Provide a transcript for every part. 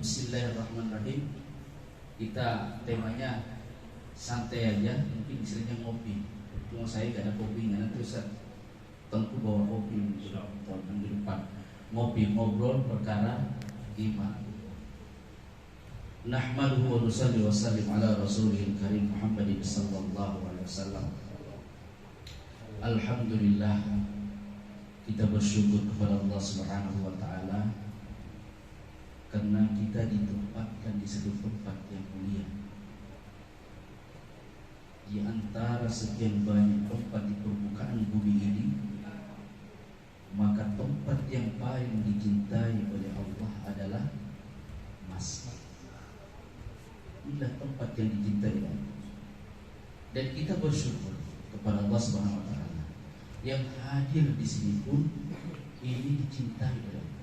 Bismillahirrahmanirrahim. Kita temanya santai aja, mungkin istilahnya ngopi. Cuma saya gak ada kopinya, nanti Ustaz Tengku bawa kopi tahun di depan. Ngopi, ngobrol perkara iman. Nahmaduhu wa nusalli wa sallim ala rasulihil karim Muhammadin sallallahu alaihi wasallam. Alhamdulillah, kita bersyukur kepada Allah Subhanahu wa taala karena kita ditempatkan di satu tempat yang mulia. Di antara sekian banyak tempat di permukaan bumi ini, maka tempat yang paling dicintai oleh Allah adalah masjid. Inilah tempat yang dicintai Allah. Dan kita bersyukur kepada Allah Subhanahu wa taala yang hadir di sini pun ini dicintai oleh Allah.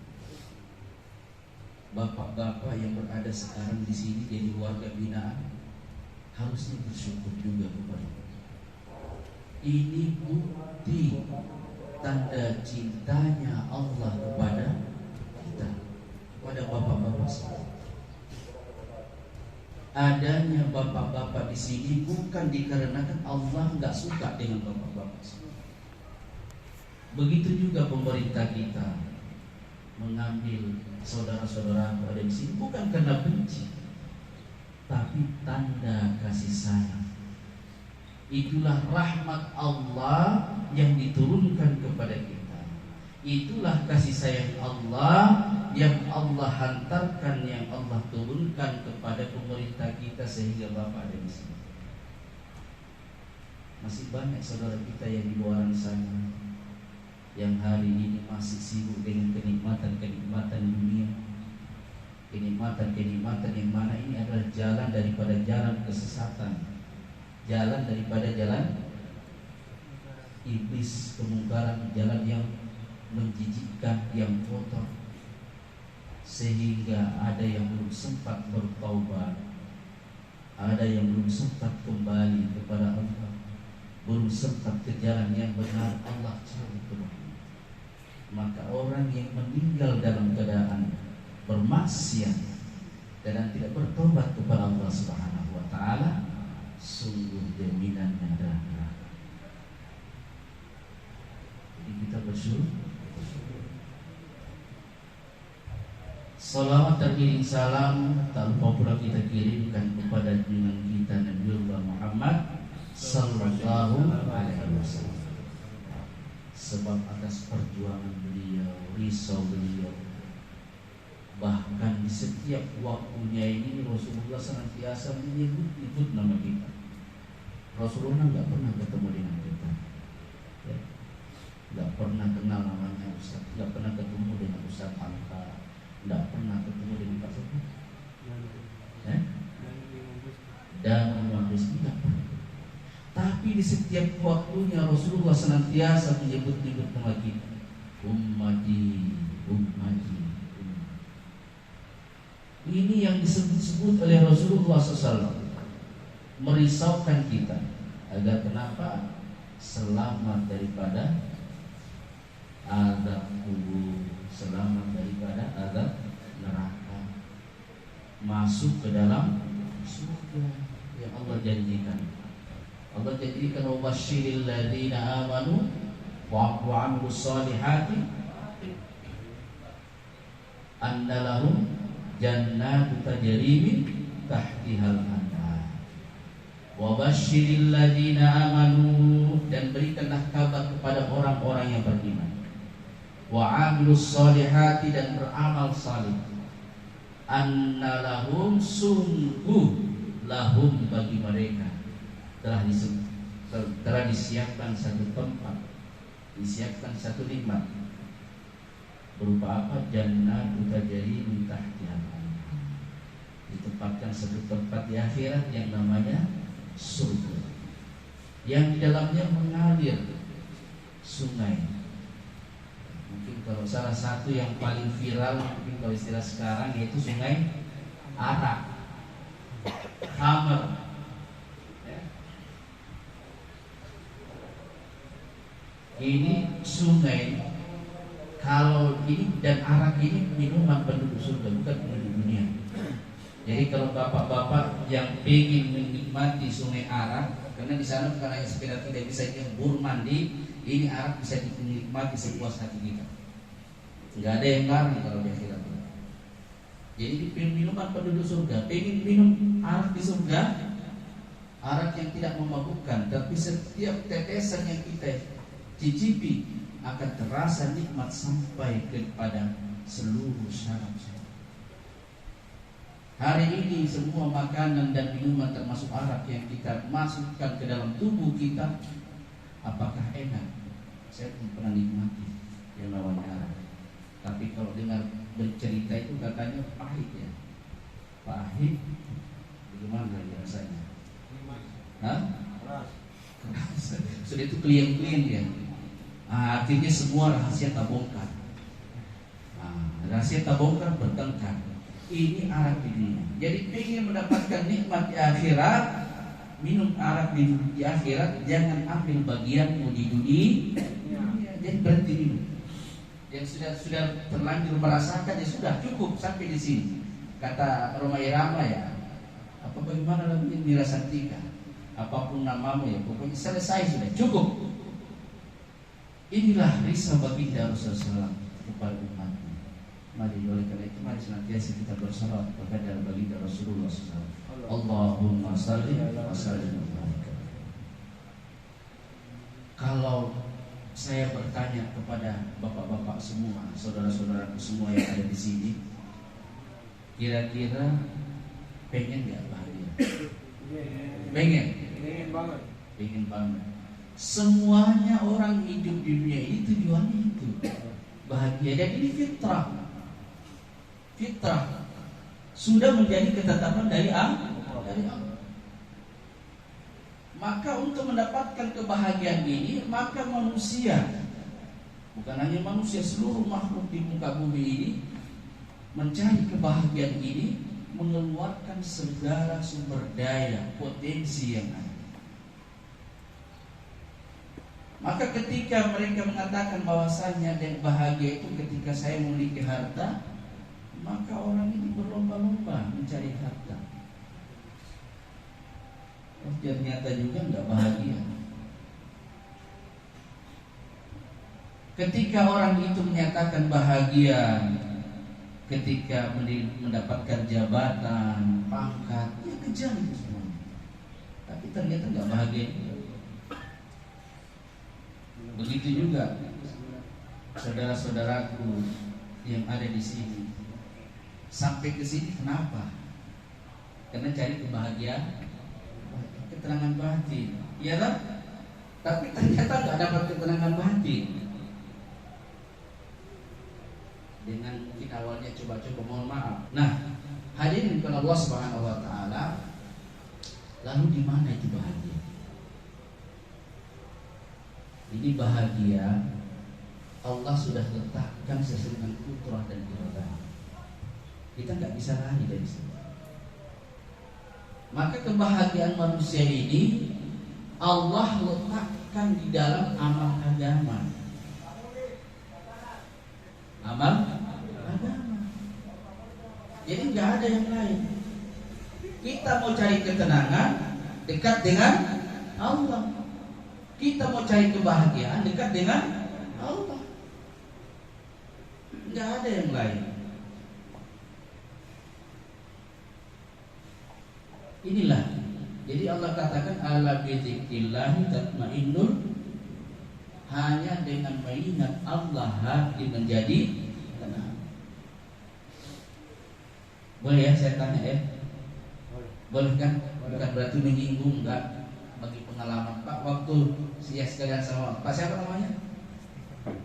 Bapak-bapak yang berada sekarang di sini jadi warga binaan harusnya bersyukur juga kepada Allah. Ini bukti tanda cintanya Allah kepada kita, kepada bapak-bapak semua. Adanya bapak-bapak di sini bukan dikarenakan Allah nggak suka dengan bapak-bapak semua. Begitu juga pemerintah kita mengambil saudara-saudara yang ada di sini bukan karena benci, tapi tanda kasih sayang. Itulah rahmat Allah yang diturunkan kepada kita. Itulah kasih sayang Allah yang Allah hantarkan, yang Allah turunkan kepada pemerintah kita sehingga Bapak ada di sini. Masih banyak saudara kita yang di luar sana yang hari ini masih sibuk dengan kenikmatan dunia, kenikmatan yang mana ini adalah jalan daripada jalan kesesatan, jalan daripada jalan iblis, kemungkaran, jalan yang menjijikkan, yang kotor, sehingga ada yang belum sempat bertaubat, ada yang belum sempat kembali kepada Allah, belum sempat ke jalan yang benar. Allah cari kepada. Maka orang yang meninggal dalam keadaan bermaksiat dan tidak bertobat kepada Allah Subhanahu wa taala, sungguh jaminannya adalah neraka. Jadi kita bersyukur. Salawat dan salam tak lupa pula kita kirimkan kepada junjungan kita Nabiullah Muhammad sallallahu alaihi wasallam. Sebab atas perjuangan beliau, risau beliau, bahkan di setiap waktunya ini Rasulullah senantiasa menyebut nama kita. Rasulullah nggak pernah ketemu dengan kita, ya. Nggak pernah kenal namanya Ustaz, nggak pernah ketemu dengan Ustaz Hamka, nggak pernah ketemu dengan Pak Sofi, dan Imam Rizki nggak pernah. Tapi di setiap waktunya Rasulullah senantiasa menyebut-nyebut nama kita. Ummati, ummati. Ini yang disebut-sebut oleh Rasulullah SAW, merisaukan kita agar kenapa? Selamat daripada azab kubur, selamat daripada azab neraka, masuk ke dalam surga yang Allah janjikan. Allah jadikan wabasyiril ladzina amanu wa amilus solihati anna lahum jannatu tajri min tahtihal anhar. Wabasyiril ladzina amanu, dan berikanlah kabar kepada orang-orang yang beriman, wa amilus solihati, dan beramal salih, anna lahum, sungguh lahum, bagi mereka telah disiapkan satu tempat, disiapkan satu nikmat, berupa apa? Jannatu tajri min tahtihal anhar. Ditempatkan satu tempat di akhirat yang namanya surga, yang di dalamnya mengalir sungai. Mungkin kalau salah satu yang paling viral, mungkin kalau istilah sekarang, yaitu sungai arak, khamar. Ini sungai, kalau ini dan arak ini minuman penduduk surga, bukan penduduk dunia. Jadi kalau bapak-bapak yang ingin menikmati Sungai Arak, karena di sana bukan hanya sekedar tidak bisa nyebur mandi, ini arak bisa dinikmati sepuas hati kita. Enggak ada yang larang kalau di akhirat. Jadi minuman penduduk surga, pengen minum arak di surga, arak yang tidak memabukkan, tapi setiap tetesan yang kita cicipi akan terasa nikmat sampai kepada seluruh syaraf. Hari ini semua makanan dan minuman termasuk arak yang kita masukkan ke dalam tubuh kita, apakah enak? Saya belum pernah nikmati yang namanya arak. Tapi kalau dengar bercerita itu katanya pahit ya. Pahit. Bagaimana lagi rasanya? Hah? Keras. Sudah itu klien-klien ya. Artinya semua rahasia tak bongkar. Rahasia tak bongkar bertengkar. Ini arak di dunia. Jadi ingin mendapatkan nikmat di akhirat, minum arak di akhirat, jangan ambil bagianmu di dunia. Jadi berhenti minum. Yang sudah terlanjur merasakan ya sudah cukup sampai di sini. Kata Roma Irama ya, apa bagaimana lagunya Mira Santika, apapun namamu ya, pokoknya selesai sudah cukup. Inilah risau baginda Rasulullah kepada umatnya. Mari oleh karena itu mari senantiasa kita bersalawat kepada baginda Rasulullah SAW. Allahumma salli wa sallim. Kalau saya bertanya kepada bapak-bapak semua, saudara-saudaraku semua yang ada di sini, kira-kira pengen nggak bahagia? Pengen? Pengen banget. Pengen banget. Semuanya orang hidup di dunia ini tujuannya itu bahagia, dan ini fitrah. Fitrah sudah menjadi ketetapan dari Allah. Maka untuk mendapatkan kebahagiaan ini, maka manusia, bukan hanya manusia, seluruh makhluk di muka bumi ini mencari kebahagiaan ini, mengeluarkan segala sumber daya potensi yang ada. Maka ketika mereka mengatakan bahwasanya dan bahagia itu ketika saya memiliki harta, maka orang ini berlomba-lomba mencari harta. Ternyata juga tidak bahagia. Ketika orang itu menyatakan bahagia ketika mendapatkan jabatan, pangkat, ya kejar itu semua. Tapi ternyata tidak bahagia. Begitu juga saudara-saudaraku yang ada di sini. Sampai ke sini kenapa? Karena cari kebahagiaan, ketenangan batin, iya kan? Tapi ternyata nggak dapat ketenangan batin. Dengan mungkin awalnya coba-coba mohon maaf. Nah, hadirin kepada Allah Subhanahu Wa Taala. Lalu di mana itu bahagia? Ini bahagia Allah sudah letakkan sesuai dengan fitrah dan iradah. Kita nggak bisa lari dari situ. Maka kebahagiaan manusia ini Allah letakkan di dalam amal agama. Amal agama. Jadi nggak ada yang lain. Kita mau cari ketenangan, dekat dengan Allah. Kita mau cari kebahagiaan, dekat dengan Allah. Nggak ada yang lain. Inilah. Jadi Allah katakan ala bizikrillahi tatmainnul, hanya dengan mengingat Allah hati menjadi tenang. Boleh ya saya tanya ya? Boleh kan? Bukan berarti menyinggung, enggak. Bagi pengalaman Pak, waktu saya sekalian sama Pak siapa namanya?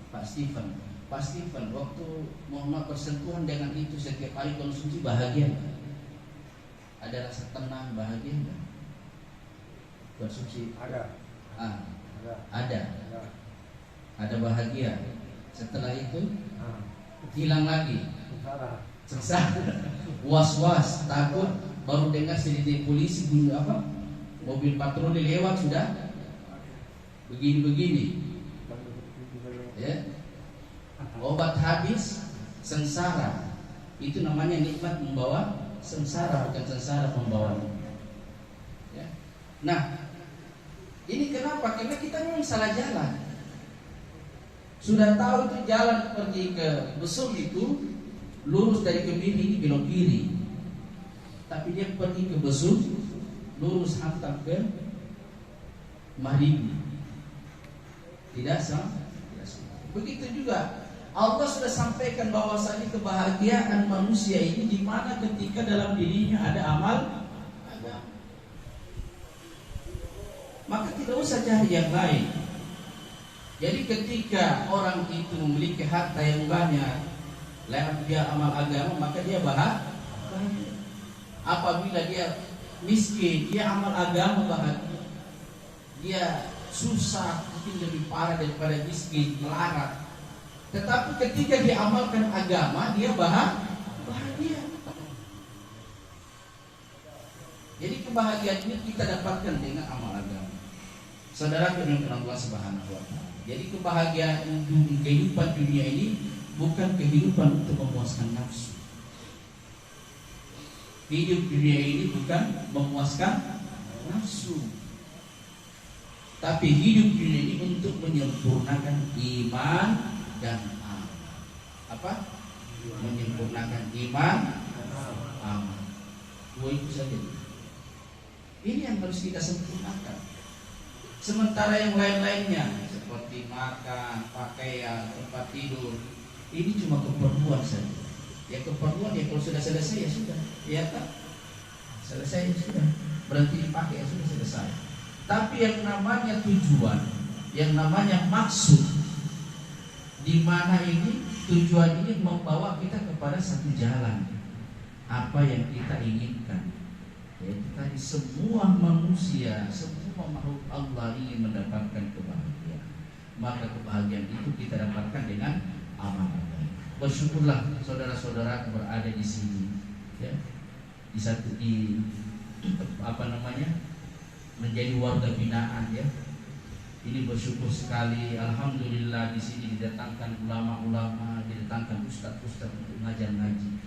Pak Stephen. Pak Stephen waktu Muhammad bersentuhan dengan itu setiap kali konsumsi bahagia. Ada rasa tenang, bahagia enggak? Konsumsi ada. Ada. Ada bahagia. Setelah itu hilang lagi. Sengsara. Was-was, takut, baru dengar sedikit polisi bunyi apa? Mobil patroli lewat sudah begini-begini. Ya. Obat habis, sengsara. Itu namanya nikmat membawa sengsara, bukan sengsara pembawanya. Ya. Nah, ini kenapa? Karena kita memang salah jalan. Sudah tahu itu jalan pergi ke Besum itu lurus dari Kemiri ini belok kiri. Tapi dia pergi ke Besum lurus hantam ke Mahribi. Tidak sama. Begitu juga Allah sudah sampaikan bahwasanya kebahagiaan manusia ini di mana ketika dalam dirinya ada amal agama. Maka tidak usah cari yang lain. Jadi ketika orang itu memiliki harta yang banyak, lewat dia amal agama, maka dia bahagia. Apabila dia miskin, dia amal agama bahagia. Dia susah, mungkin lebih parah daripada miskin, melarat. Tetapi ketika dia amalkan agama, dia bahagia. Jadi kebahagiaan ini kita dapatkan dengan amal agama. Saudara dengan Allah Subhanahu wa Ta'ala. Jadi kebahagiaan kehidupan dunia ini bukan kehidupan untuk memuaskan nafsu. Hidup dunia ini bukan memuaskan nafsu, tapi hidup dunia ini untuk menyempurnakan iman dan amal. Apa? Menyempurnakan iman, amal. Dua itu saja. Ini yang harus kita sempurnakan. Sementara yang lain-lainnya seperti makan, pakaian, tempat tidur, ini cuma keperluan saja. Ya keperluan ya, kalau sudah selesai ya sudah, ya kan? Selesai ya sudah, berhenti dipakai ya sudah selesai. Tapi yang namanya tujuan, yang namanya maksud, di mana ini tujuan ini membawa kita kepada satu jalan, apa yang kita inginkan. Yaitu tadi semua manusia, semua makhluk Allah ingin mendapatkan kebahagiaan. Maka kebahagiaan itu kita dapatkan dengan amal agama. Bersyukurlah saudara-saudara berada di sini, ya, menjadi warga binaan, ya. Ini bersyukur sekali. Alhamdulillah di sini didatangkan ulama-ulama, didatangkan ustaz-ustaz untuk ngajar ngaji.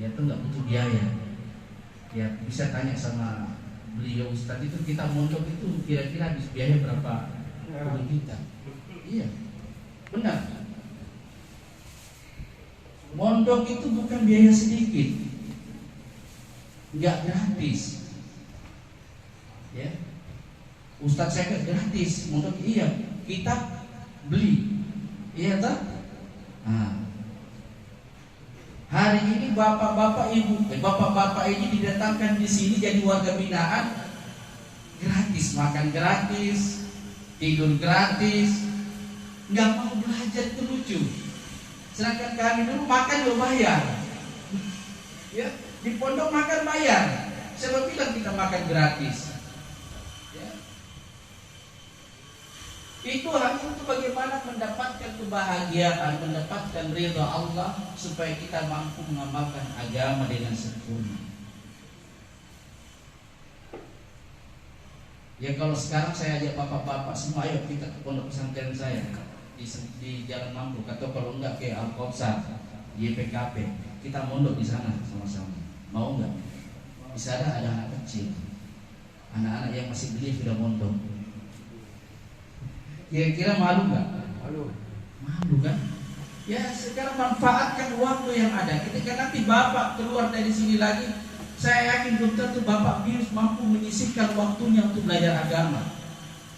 Ya itu nggak butuh biaya. Ya bisa tanya sama beliau ustaz itu, kita mondok itu kira-kira habis biaya berapa puluh juta. Iya, benar. Mondok itu bukan biaya sedikit, nggak gratis. Ya, ustaz saya nggak gratis, mondok iya, kita beli, iya tak? Nah, hari ini bapak-bapak ini didatangkan di sini jadi warga binaan, gratis, makan gratis, tidur gratis, nggak mau belajar, itu lucu. Sedangkan kami dulu makan juga bayar, ya, di pondok makan bayar. Siapa bilang kita makan gratis? Ya. Itu hanya untuk bagaimana mendapatkan kebahagiaan, mendapatkan ridha Allah, supaya kita mampu mengamalkan agama dengan sempurna. Ya kalau sekarang saya ajak bapak-bapak semua, ayo kita ke pondok pesantren saya di Jalan Mampu, atau kalau enggak ke Al-Qausar, YPKP, kita mondok di sana sama-sama. Mau enggak? Di sana ada anak kecil, anak-anak yang masih belia sudah mondok. Kira-kira malu nggak? Malu kan? Ya sekarang manfaatkan waktu yang ada. Ketika nanti bapak keluar dari sini lagi, saya yakin belum tentu bapak Bius mampu menyisihkan waktunya untuk belajar agama.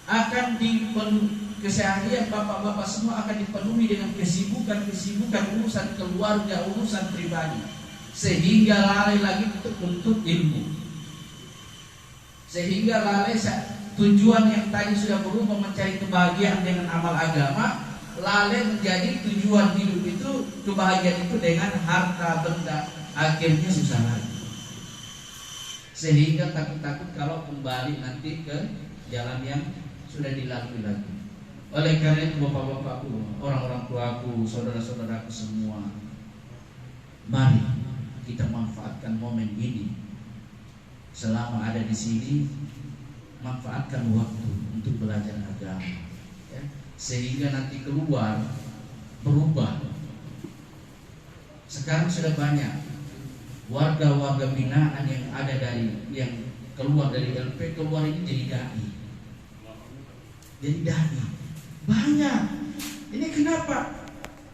Akan dipenuhi keseharian bapak-bapak semua akan dipenuhi dengan kesibukan urusan keluarga, urusan pribadi, sehingga lalai lagi untuk menuntut ilmu. Sehingga lalai tujuan yang tadi sudah berubah mencari kebahagiaan dengan amal agama, lalai menjadi tujuan hidup itu, kebahagiaan itu dengan harta benda, akhirnya susah lagi. Sehingga takut-takut kalau kembali nanti ke jalan yang sudah dilalui lagi. Oleh karena itu bapak-bapakku, orang-orang tuaku, saudara-saudaraku semua, mari kita manfaatkan momen ini. Selama ada di sini, manfaatkan waktu untuk belajar agama, ya, sehingga nanti keluar berubah. Sekarang sudah banyak warga-warga binaan yang ada yang keluar dari LP keluar ini jadi dai. Jadi dai banyak. Ini kenapa?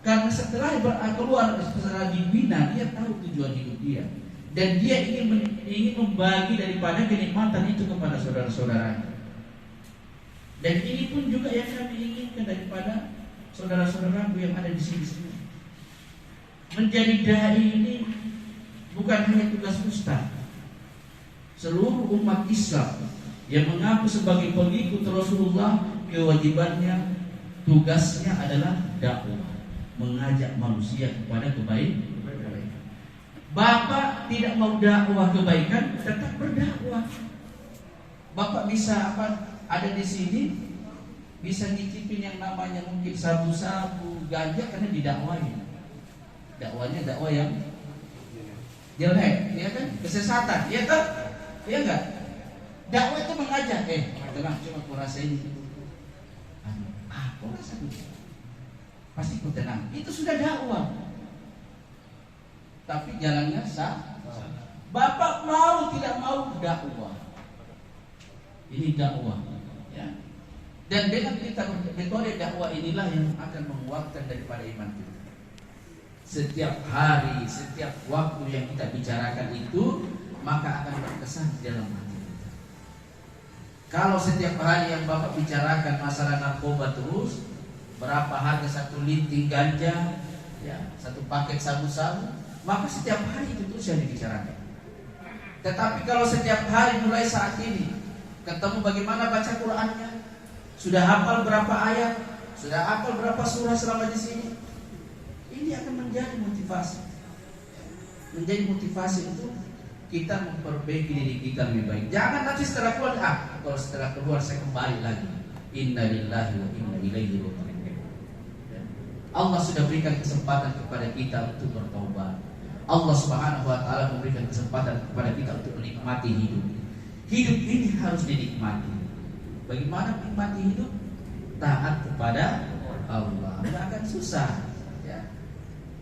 Karena setelah keluar setelah dibina, dia tahu tujuan hidup dia dan dia ingin membagi daripada kenikmatan itu kepada saudara-saudaranya. Dan ini pun juga yang kami inginkan daripada saudara-saudaraku yang ada di sini semua. Menjadi dai ini bukan hanya tugas ustaz. Seluruh umat Islam yang mengaku sebagai pengikut Rasulullah, kewajibannya, tugasnya adalah dakwah, mengajak manusia kepada kebaikan. Bapak tidak mau dakwah kebaikan, tetap berdakwah. Bapak bisa ada di sini, bisa nyicipin yang namanya mungkin sabu-sabu, ganja karena didakwahin. Dakwanya dakwah yang jelek, ya kan? Kesesatan, ya kan? Ya enggak? Dakwah itu mengajak, tenang, cuma kurasa ini. Kurasa dulu. Pasti ku tenang. Itu sudah dakwah. Tapi jalannya sah. Bapak mau tidak mau dakwah. Ini dakwah, ya. Dan dengan kita metode dakwah inilah yang akan menguatkan daripada iman kita. Setiap hari, setiap waktu yang kita bicarakan itu maka akan berkesan di dalam hati kita. Kalau setiap hari yang Bapak bicarakan masalah narkoba terus, berapa harga satu linting ganja, ya, satu paket sabu-sabu, maka setiap hari itu terus yang dibicarakan. Tetapi kalau setiap hari mulai saat ini ketemu bagaimana baca Qur'annya, sudah hafal berapa ayat, sudah hafal berapa surah selama di sini, ini akan menjadi motivasi. Menjadi motivasi untuk kita memperbaiki diri kita lebih baik. Jangan nanti setelah keluar, kalau setelah keluar saya kembali lagi. Inna lillahi wa inna ilaihi raji'un. Allah sudah berikan kesempatan kepada kita untuk bertobat. Allah Subhanahu wa taala memberikan kesempatan kepada kita untuk menikmati hidup. Hidup ini harus dinikmati. Bagaimana menikmati hidup? Taat kepada Allah. Tidak akan susah, ya.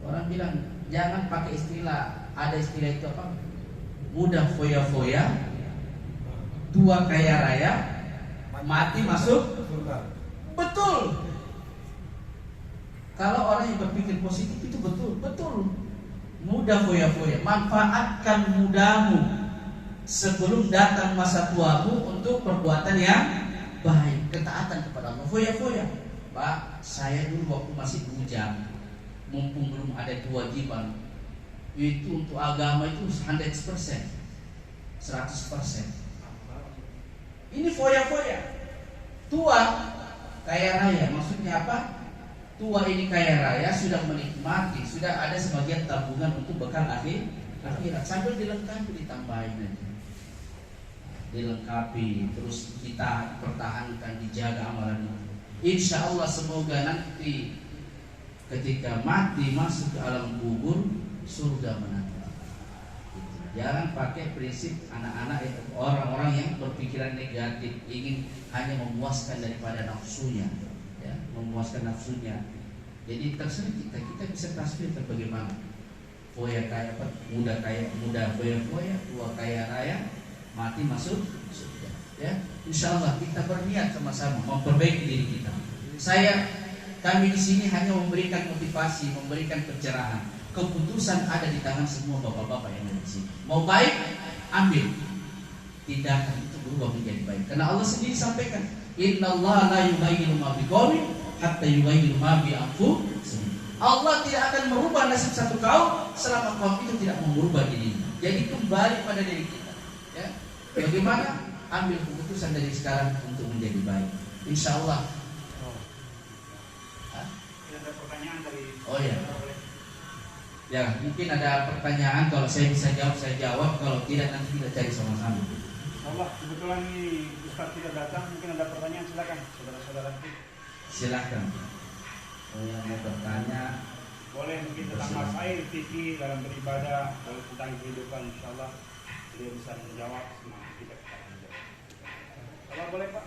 Orang bilang jangan pakai istilah, ada istilah itu apa? Muda foya-foya, tua kaya raya, mati masuk surga. Betul. Kalau orang yang berpikir positif itu betul. Muda foya-foya, manfaatkan mudamu sebelum datang masa tuamu untuk perbuatan yang baik, ketaatan kepada Allah. Foya-foya, Pak, saya dulu waktu masih bujang, mumpung belum ada kewajiban, itu untuk agama itu 100%. Ini foya-foya. Tua kaya raya, maksudnya apa? Tua ini kaya raya, sudah menikmati, sudah ada sebagian tabungan untuk bekal akhirat, sambil dilengkapi, ditambahin aja, dilengkapi, terus kita pertahankan, dijaga amalan itu. Insya Allah semoga nanti ketika mati masuk ke alam kubur, surga menanti. Jangan pakai prinsip anak-anak itu, orang-orang yang berpikiran negatif, ingin hanya memuaskan daripada nafsunya, ya, memuaskan nafsunya. Jadi terserah kita bisa tasbih bagaimana. Foya kaya apa? Muda foya-foya, tua kaya raya, mati masuk surga. Ya, insya Allah kita berniat sama-sama memperbaiki diri kita. Kami di sini hanya memberikan motivasi, memberikan pencerahan. Keputusan ada di tangan semua bapak-bapak yang ada di sini. Mau baik, ambil. Tindakan itu berubah menjadi baik. Karena Allah sendiri sampaikan, Innallaha la yughayyiru ma biqaumin hatta yughayyiru ma bi anfusihim. Allah tidak akan merubah nasib satu kaum selama kaum itu tidak merubah dirinya. Jadi kembali pada diri kita. Ya. Bagaimana? Ambil keputusan dari sekarang untuk menjadi baik. Insya Allah. Ada pertanyaan dari. Oh ya. Ya, mungkin ada pertanyaan. Kalau saya bisa jawab, saya jawab. Kalau tidak, nanti kita cari sama-sama. Allah, kebetulan ini Ustaz tidak datang. Mungkin ada pertanyaan, silakan, saudara-saudara. Silakan. Oh, yang mau bertanya. Boleh mungkin tentang masail fikih dalam beribadah, boleh tentang kehidupan, insyaallah dia bisa menjawab semua kita. Kalau boleh Pak.